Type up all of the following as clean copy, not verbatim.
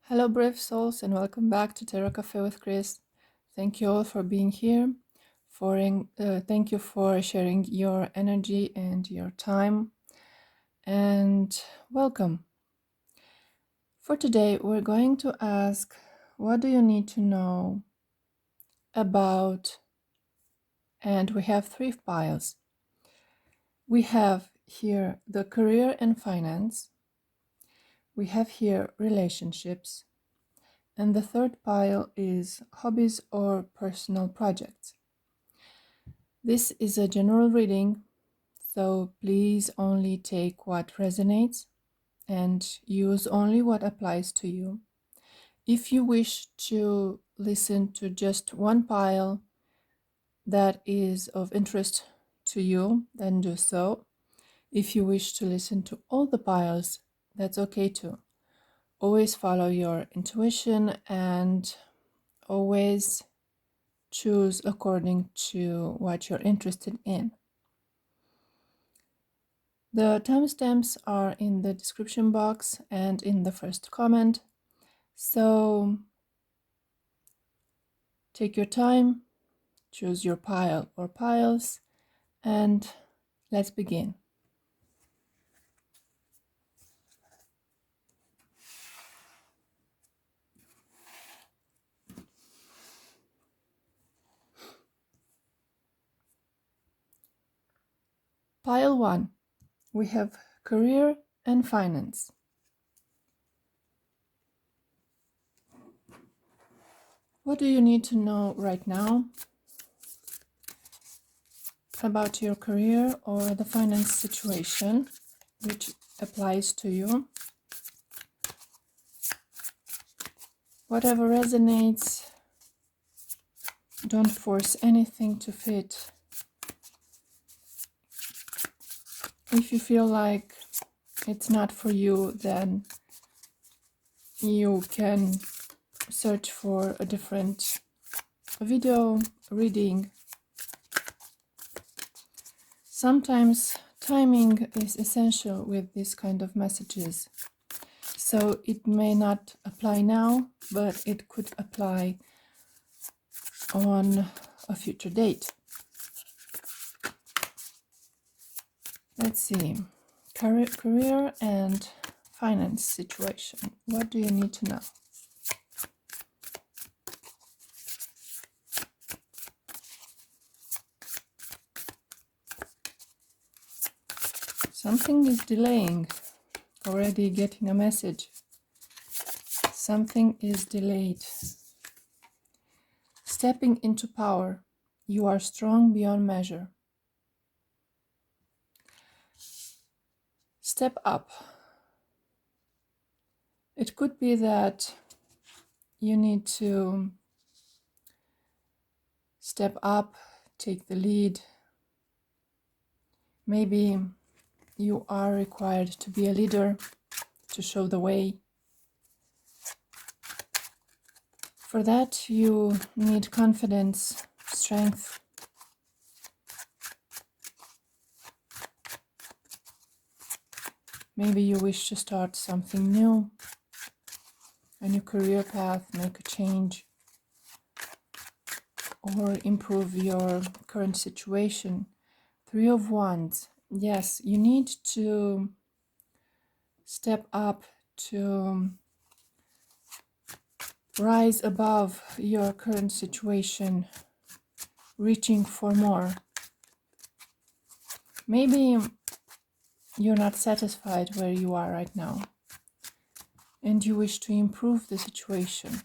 Hello, brave souls, and welcome back to Tarot Cafe with Chris. Thank you all for being here. Thank you for sharing your energy and your time, and welcome. For today, we're going to ask, what do you need to know about? And we have 3 piles. We have here the career and finance. We have here relationships. And the 3rd pile is hobbies or personal projects. This is a general reading, so please only take what resonates and use only what applies to you. If you wish to listen to just one pile that is of interest to you, then do so. If you wish to listen to all the piles, that's okay too. Always follow your intuition and always choose according to what you're interested in. The timestamps are in the description box and in the first comment, so take your time, choose your pile or piles, and let's begin. Pile 1, we have career and finance. What do you need to know right now about your career or the finance situation which applies to you? Whatever resonates, don't force anything to fit. If you feel like it's not for you, then you can search for a different video reading. Sometimes timing is essential with this kind of messages. So it may not apply now, but it could apply on a future date. Let's see. Career and finance situation. What do you need to know? Something is delaying. Already getting a message. Something is delayed. Stepping into power. You are strong beyond measure. Step up. It could be that you need to step up, take the lead. Maybe you are required to be a leader, to show the way. For that, you need confidence, strength. Maybe you wish to start something new, a new career path, make a change, or improve your current situation. 3 of Wands. Yes, you need to step up, to rise above your current situation, reaching for more. Maybe you're not satisfied where you are right now, and you wish to improve the situation.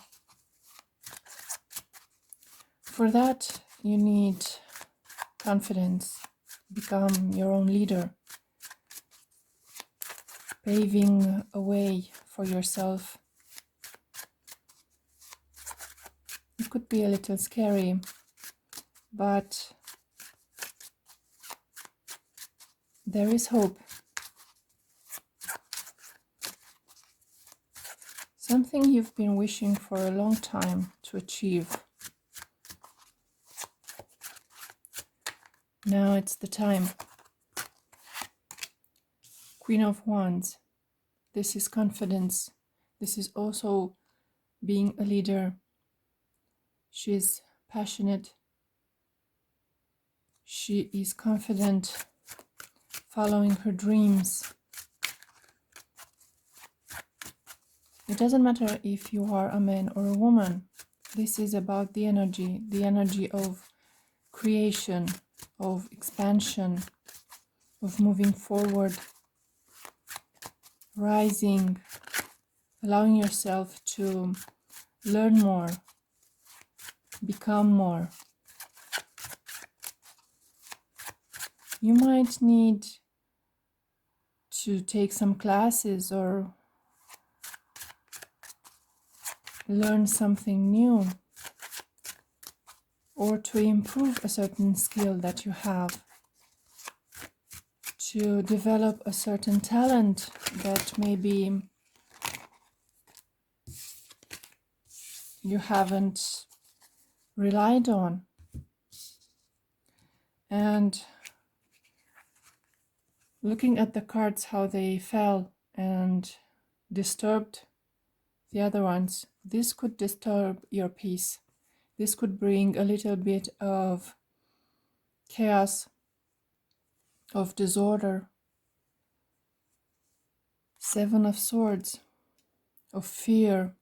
For that, you need confidence, become your own leader, paving a way for yourself. It could be a little scary, but there is hope. Something you've been wishing for a long time to achieve. Now it's the time. Queen of Wands. This is confidence. This is also being a leader. She's passionate. She is confident, following her dreams. It doesn't matter if you are a man or a woman. This is about the energy of creation, of expansion, of moving forward, rising, allowing yourself to learn more, become more. You might need to take some classes or learn something new, or to improve a certain skill that you have, to develop a certain talent that maybe you haven't relied on. And looking at the cards, how they fell and disturbed the other ones, this could disturb your peace. This could bring a little bit of chaos, of disorder. Seven of Swords, of fear.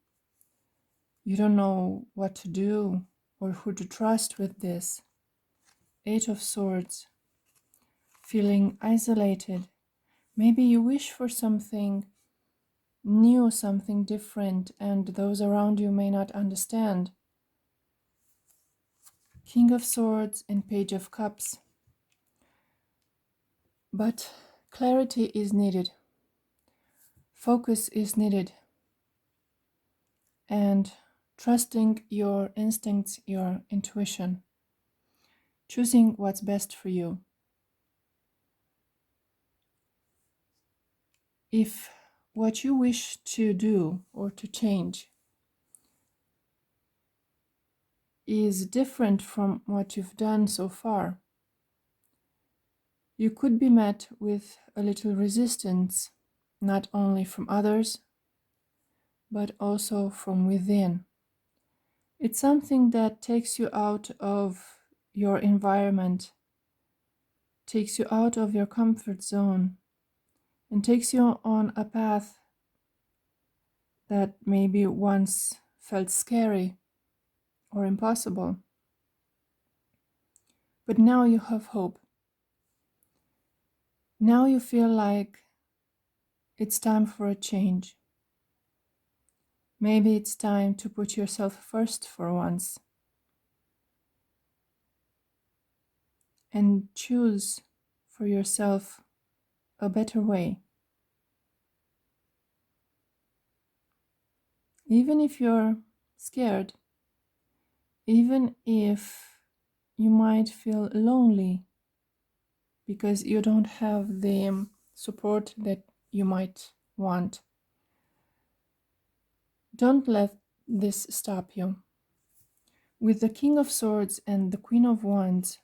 You don't know what to do or who to trust with this. Eight of Swords, feeling isolated. Maybe you wish for something new, something different, and those around you may not understand. King of Swords and Page of Cups. But clarity is needed. Focus is needed. And trusting your instincts, your intuition. Choosing what's best for you. If what you wish to do or to change is different from what you've done so far, you could be met with a little resistance, not only from others, but also from within. It's something that takes you out of your environment, takes you out of your comfort zone, and takes you on a path that maybe once felt scary or impossible. But now you have hope. Now you feel like it's time for a change. Maybe it's time to put yourself first for once and choose for yourself a better way. Even if you're scared, even if you might feel lonely because you don't have the support that you might want, don't let this stop you. With the King of Swords and the Queen of Wands,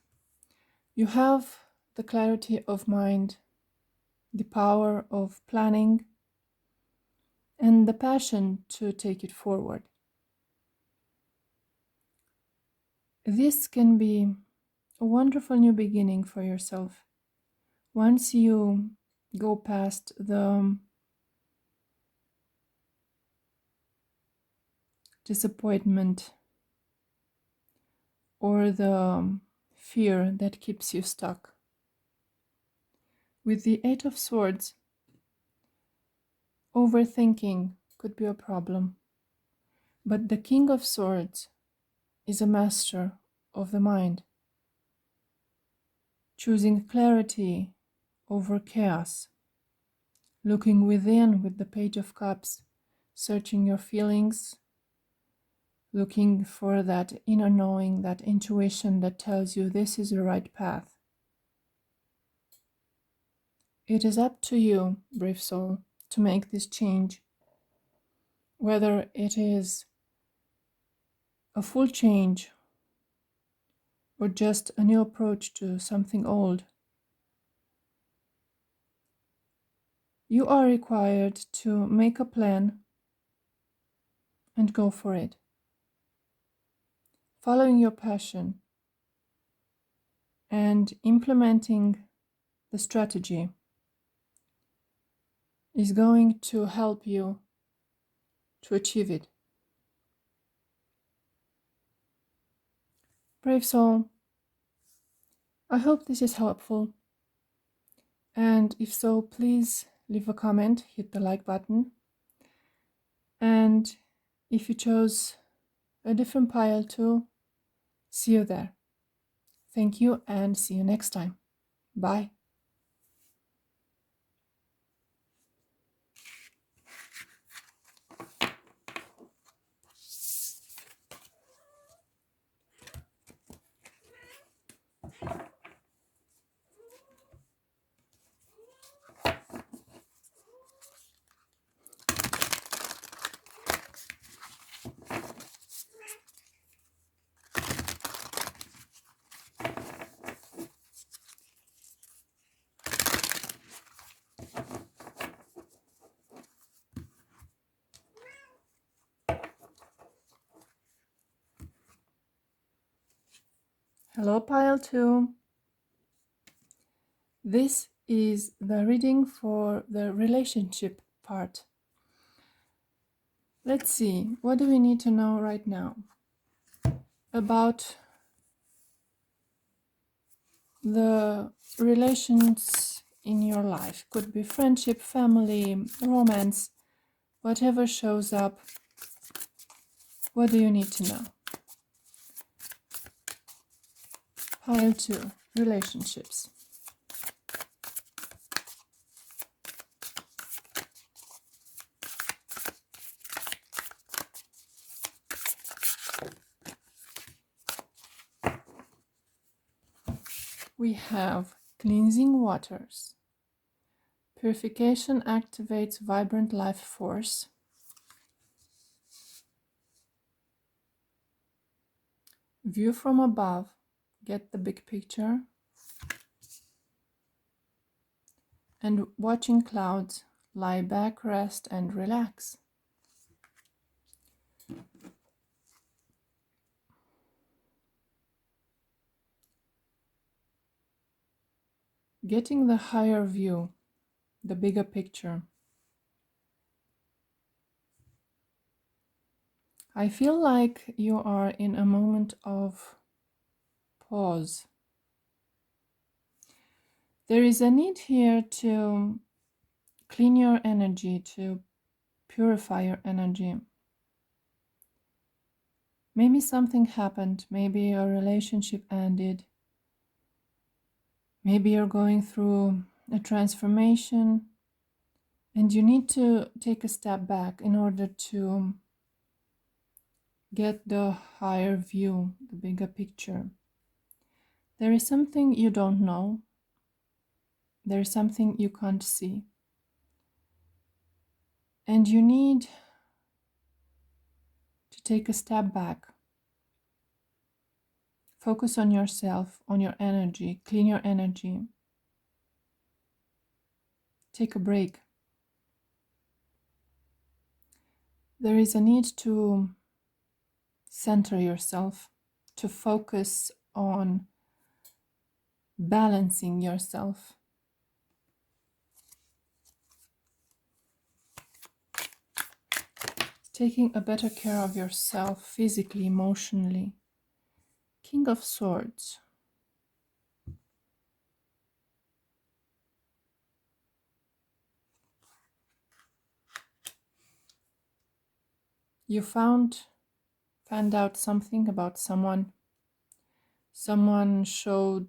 you have the clarity of mind, the power of planning, and the passion to take it forward. This can be a wonderful new beginning for yourself. Once you go past the disappointment or the fear that keeps you stuck. With the Eight of Swords, overthinking could be a problem, but the King of Swords is a master of the mind, choosing clarity over chaos, looking within with the Page of Cups, searching your feelings, looking for that inner knowing, that intuition that tells you this is the right path. It is up to you, brave soul, to make this change, whether it is a full change or just a new approach to something old. You are required to make a plan and go for it. Following your passion and implementing the strategy is going to help you to achieve it. Brave soul, I hope this is helpful. And if so, please leave a comment, hit the like button. And if you chose a different pile too, see you there. Thank you and see you next time. Bye. Hello, pile 2. This is the reading for the relationship part. Let's see, what do we need to know right now about the relations in your life? Could be friendship, family, romance, whatever shows up. What do you need to know? Pile 2, relationships. We have cleansing waters. Purification activates vibrant life force. View from above. Get the big picture. And watching clouds. Lie back, rest, and relax. Getting the higher view, the bigger picture. I feel like you are in a moment of pause. There is a need here to clean your energy, to purify your energy. Maybe something happened, maybe a relationship ended, maybe you're going through a transformation and you need to take a step back in order to get the higher view, the bigger picture. There is something you don't know. There is something you can't see. And you need to take a step back. Focus on yourself, on your energy, clean your energy. Take a break. There is a need to center yourself, to focus on balancing yourself. Taking a better care of yourself physically, emotionally. King of Swords. You found out something about someone. Someone showed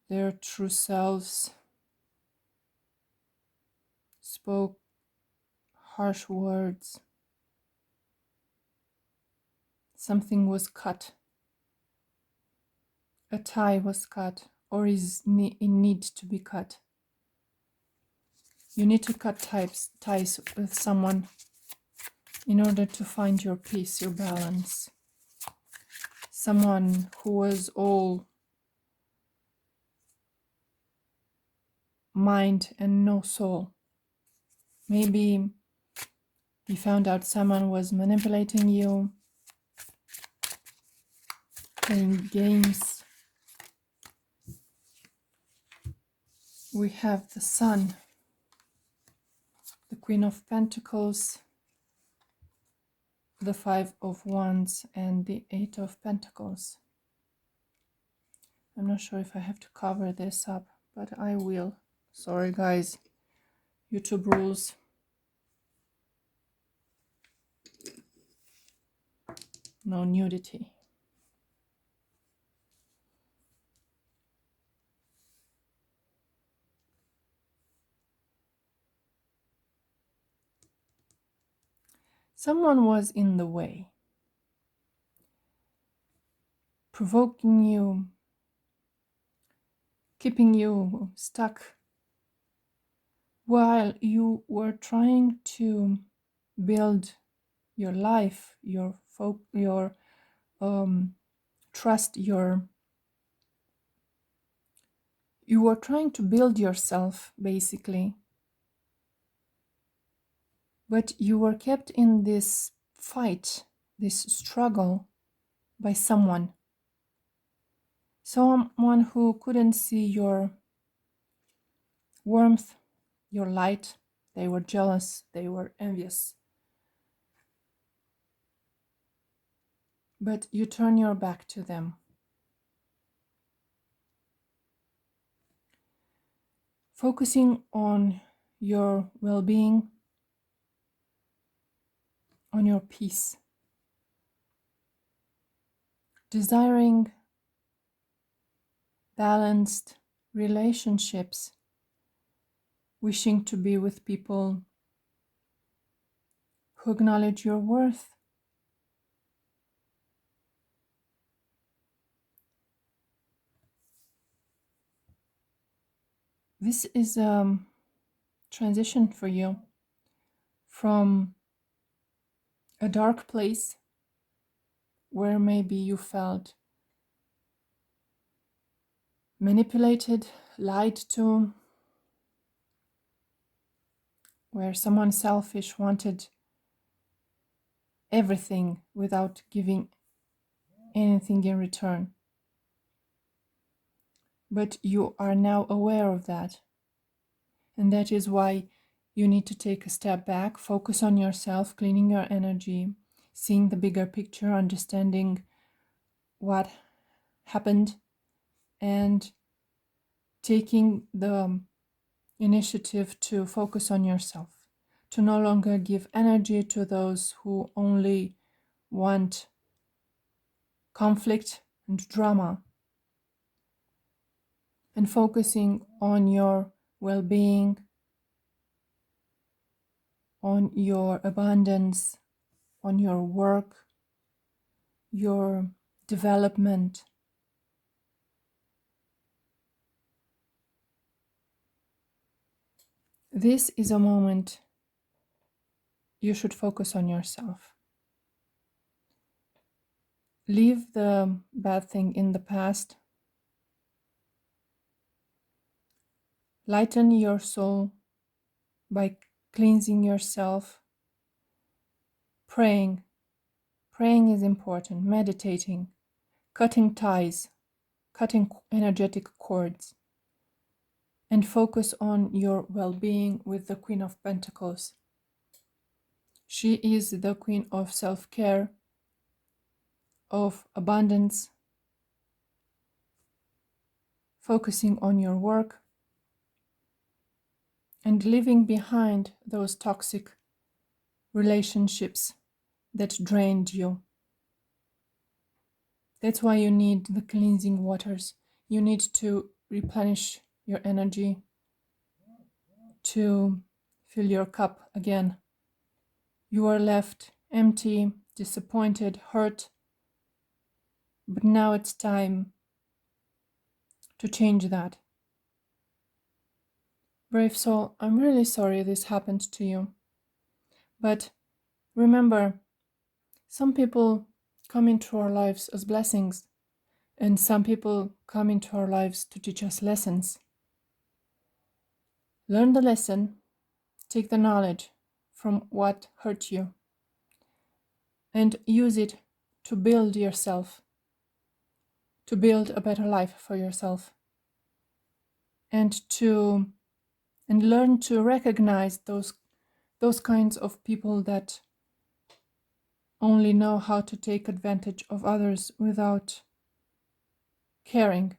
their true selves, spoke harsh words. Something was cut. A tie was cut or is in need to be cut. You need to cut ties with someone in order to find your peace, your balance. Someone who was all mind and no soul. Maybe You found out someone was manipulating you, playing games. We have the Sun, the Queen of Pentacles, the Five of Wands, and the Eight of Pentacles. I'm not sure if I have to cover this up, but I will. Sorry guys, YouTube rules. No nudity. Someone was in the way, provoking you, keeping you stuck while you were trying to build your life, your trust, you were trying to build yourself basically, but you were kept in this fight, this struggle by someone who couldn't see your warmth, your light. They were jealous, they were envious. But you turn your back to them. Focusing on your well-being, on your peace. Desiring balanced relationships. Wishing to be with people who acknowledge your worth. This is a transition for you from a dark place where maybe you felt manipulated, lied to, where someone selfish wanted everything without giving anything in return. But you are now aware of that. And that is why you need to take a step back, focus on yourself, cleaning your energy, seeing the bigger picture, understanding what happened, and taking the initiative to focus on yourself, to no longer give energy to those who only want conflict and drama, and focusing on your well-being, on your abundance, on your work, your development. This is a moment you should focus on yourself. Leave the bad thing in the past. Lighten your soul by cleansing yourself. Praying. Praying is important. Meditating. Cutting ties. Cutting energetic cords. And focus on your well-being with the Queen of Pentacles. She is the Queen of self-care, of abundance, focusing on your work, and leaving behind those toxic relationships that drained you. That's why you need the cleansing waters. You need to replenish your energy, to fill your cup again. You are left empty, disappointed, hurt, but now it's time to change that. Brave soul, I'm really sorry this happened to you. But remember, some people come into our lives as blessings, and some people come into our lives to teach us lessons. Learn the lesson, take the knowledge from what hurt you and use it to build yourself, to build a better life for yourself, and learn to recognize those kinds of people that only know how to take advantage of others without caring.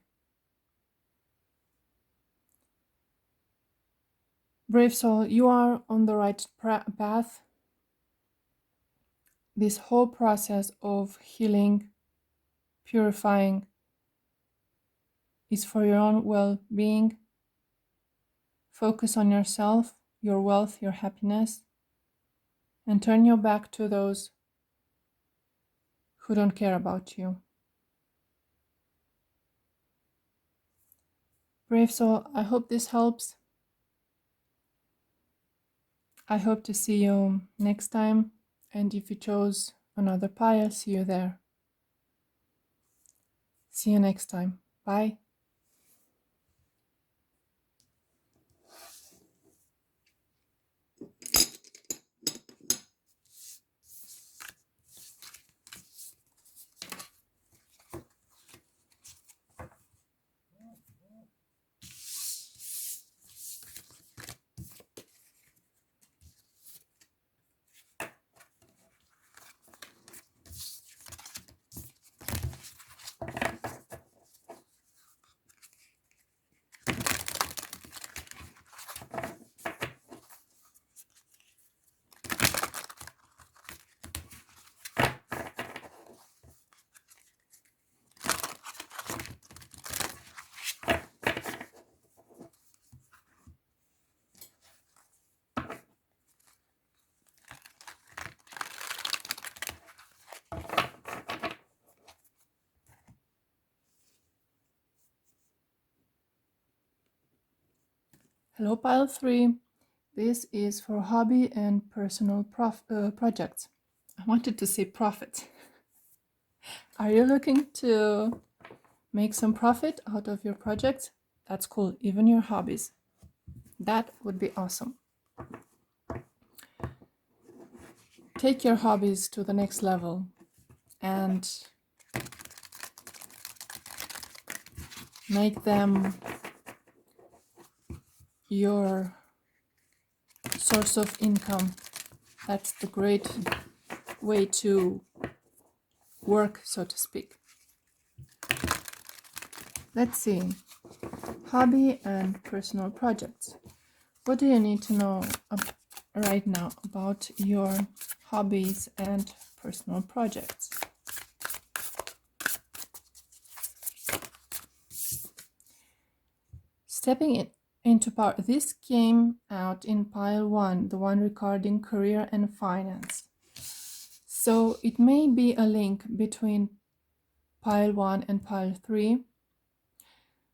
Brave soul, you are on the right path. This whole process of healing, purifying, is for your own well-being. Focus on yourself, your wealth, your happiness, and turn your back to those who don't care about you. Brave soul, I hope this helps. I hope to see you next time, and if you chose another pile, see you there. See you next time. Bye. Hello, pile 3. This is for hobby and personal projects. I wanted to say profit. Are you looking to make some profit out of your projects? That's cool, even your hobbies. That would be awesome. Take your hobbies to the next level and make them your source of income. That's the great way to work, so to speak. Let's see. Hobby and personal projects. What do you need to know right now about your hobbies and personal projects? Stepping into power. This came out in pile 1, the one regarding career and finance. So it may be a link between pile 1 and pile 3.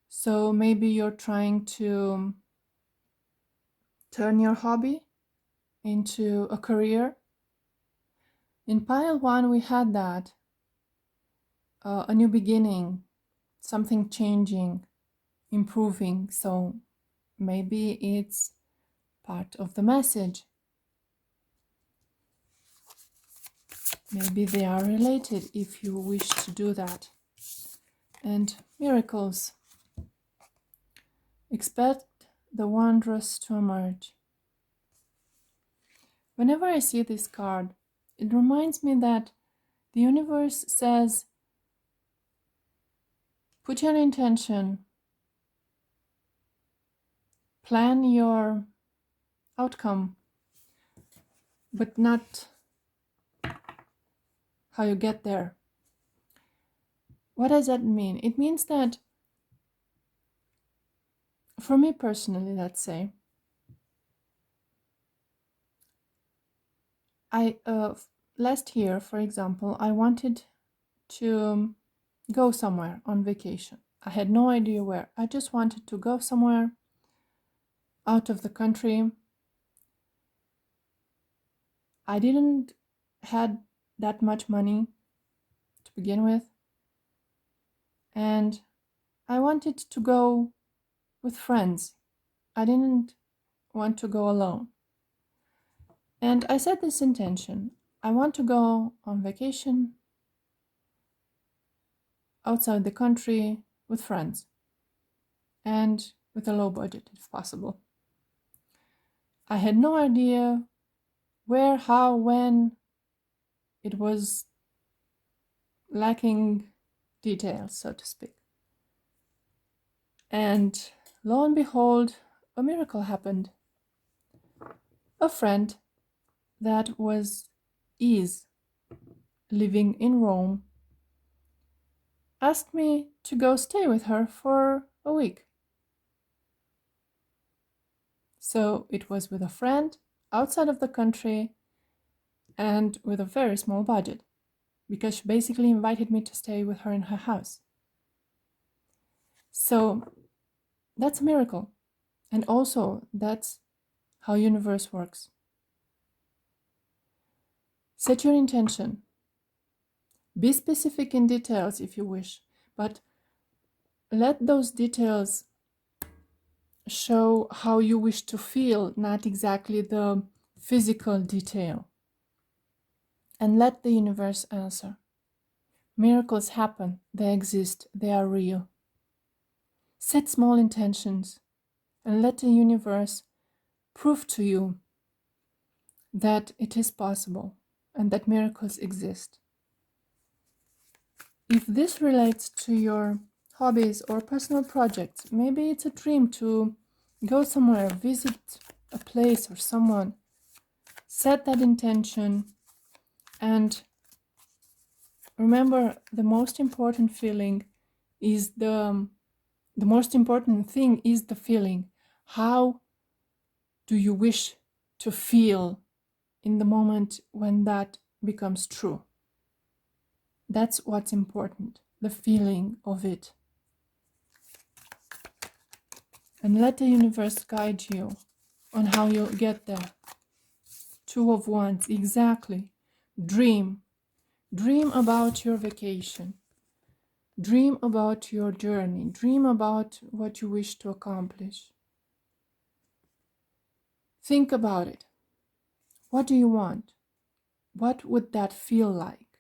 So maybe you're trying to turn your hobby into a career. In pile 1 we had that, a new beginning, something changing, improving. So maybe it's part of the message. Maybe they are related if you wish to do that. And miracles. Expect the wondrous to emerge. Whenever I see this card, it reminds me that the universe says, put your intention, plan your outcome, but not how you get there. What does that mean? It means that, for me personally, let's say, last year, for example, I wanted to go somewhere on vacation. I had no idea where. I just wanted to go somewhere out of the country. I didn't had that much money to begin with, and I wanted to go with friends. I didn't want to go alone. And I set this intention. I want to go on vacation outside the country with friends and with a low budget if possible. I had no idea where, how, when. It was lacking details, so to speak. And lo and behold, a miracle happened. A friend that is living in Rome asked me to go stay with her for a week. So it was with a friend outside of the country and with a very small budget, because she basically invited me to stay with her in her house. So that's a miracle. And also that's how universe works. Set your intention. Be specific in details if you wish, but let those details show how you wish to feel, not exactly the physical detail. And let the universe answer. Miracles happen, they exist, they are real. Set small intentions and let the universe prove to you that it is possible and that miracles exist. If this relates to your hobbies or personal projects, maybe it's a dream to go somewhere, visit a place or someone, set that intention and remember the most important feeling is the most important thing is the feeling. How do you wish to feel in the moment when that becomes true? That's what's important, the feeling of it. And let the universe guide you on how you'll get there. Two of Wands, exactly. Dream. Dream about your vacation. Dream about your journey. Dream about what you wish to accomplish. Think about it. What do you want? What would that feel like?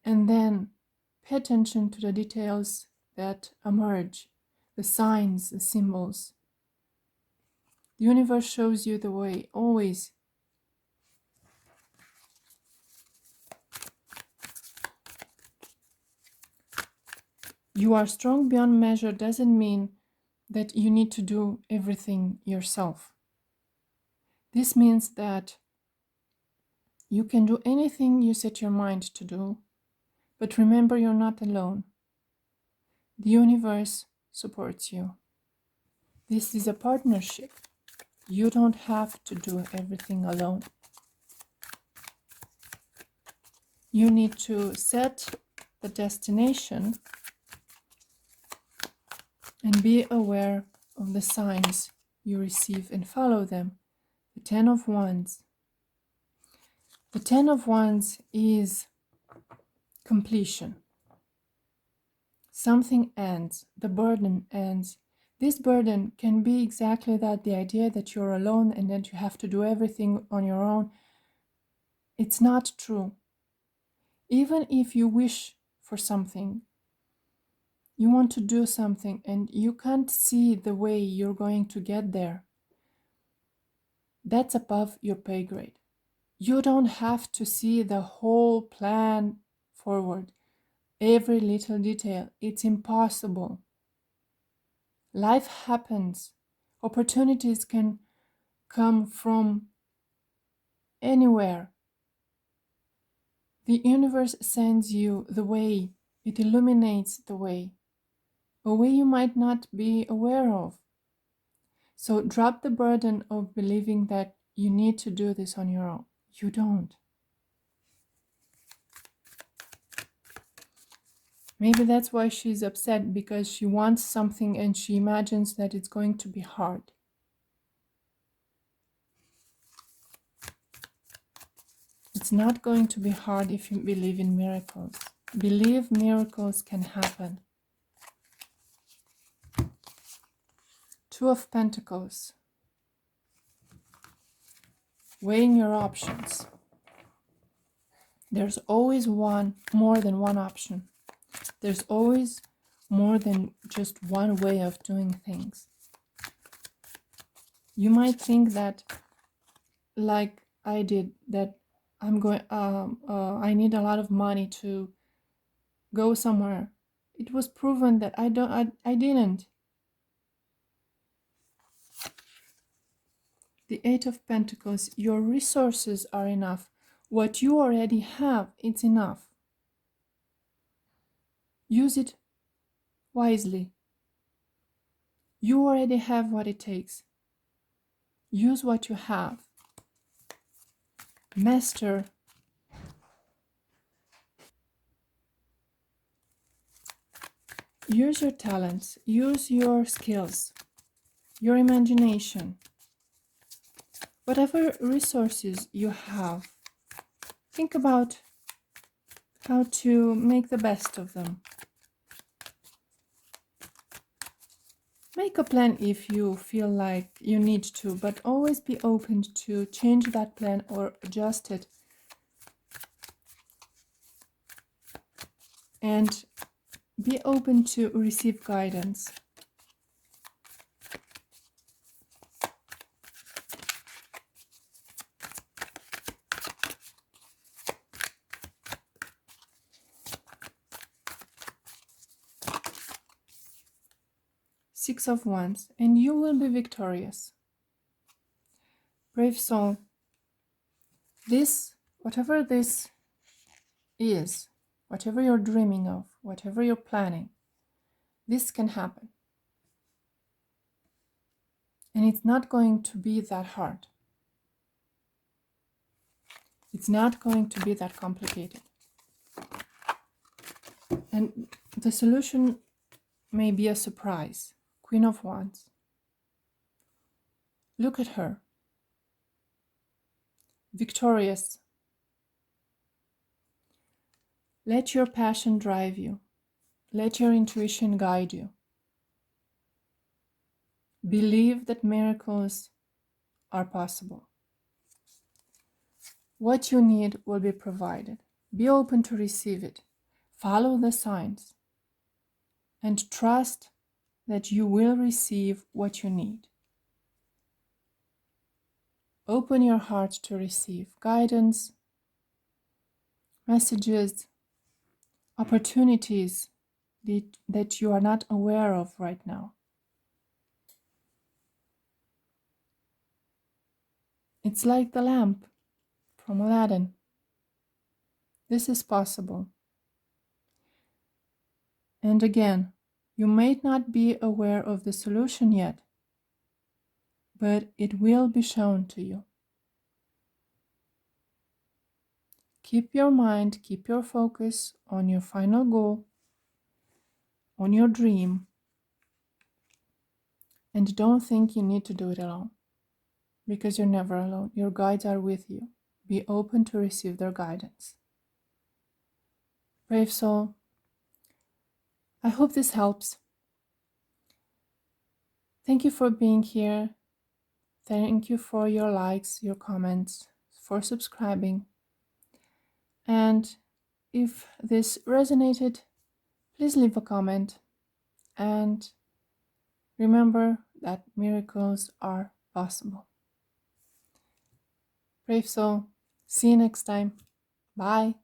And then pay attention to the details that emerge, the signs, the symbols. The universe shows you the way, always. You are strong beyond measure doesn't mean that you need to do everything yourself. This means that you can do anything you set your mind to do, but remember you're not alone. The universe supports you. This is a partnership. You don't have to do everything alone. You need to set the destination and be aware of the signs you receive and follow them. The Ten of Wands. The Ten of Wands is completion. Something ends, the burden ends. This burden can be exactly that, the idea that you're alone and that you have to do everything on your own. It's not true. Even if you wish for something, you want to do something and you can't see the way you're going to get there, that's above your pay grade. You don't have to see the whole plan forward, every little detail. It's impossible. Life happens. Opportunities can come from anywhere. The universe sends you the way. It illuminates the way, a way you might not be aware of. So drop the burden of believing that you need to do this on your own. You don't. Maybe that's why she's upset, because she wants something and she imagines that it's going to be hard. It's not going to be hard if you believe in miracles. Believe miracles can happen. Two of Pentacles. weighing your options. There's always more than one option. There's always more than just one way of doing things. You might think that, like I did, that I need a lot of money to go somewhere. It was proven that I didn't. The Eight of Pentacles, your resources are enough. What you already have, it's enough. Use it wisely. You already have what it takes. Use what you have. Master. Use your talents. Use your skills. Your imagination. Whatever resources you have, think about how to make the best of them. Make a plan if you feel like you need to, but always be open to change that plan or adjust it. And be open to receive guidance. Six of Wands, and you will be victorious. Brave soul, whatever this is, whatever you're dreaming of, whatever you're planning, this can happen. And it's not going to be that hard. It's not going to be that complicated. And the solution may be a surprise. Queen of Wands. Look at her. Victorious. Let your passion drive you. Let your intuition guide you. Believe that miracles are possible. What you need will be provided. Be open to receive it. Follow the signs. And trust that you will receive what you need. Open your heart to receive guidance, messages, opportunities that you are not aware of right now. It's like the lamp from Aladdin. This is possible. And again, you may not be aware of the solution yet, but it will be shown to you. Keep your mind, keep your focus on your final goal, on your dream, and don't think you need to do it alone, because you're never alone. Your guides are with you. Be open to receive their guidance. Brave soul, I hope this helps. Thank you for being here. Thank you for your likes, your comments, for subscribing. And if this resonated, please leave a comment. And remember that miracles are possible. Brave soul, see you next time. Bye.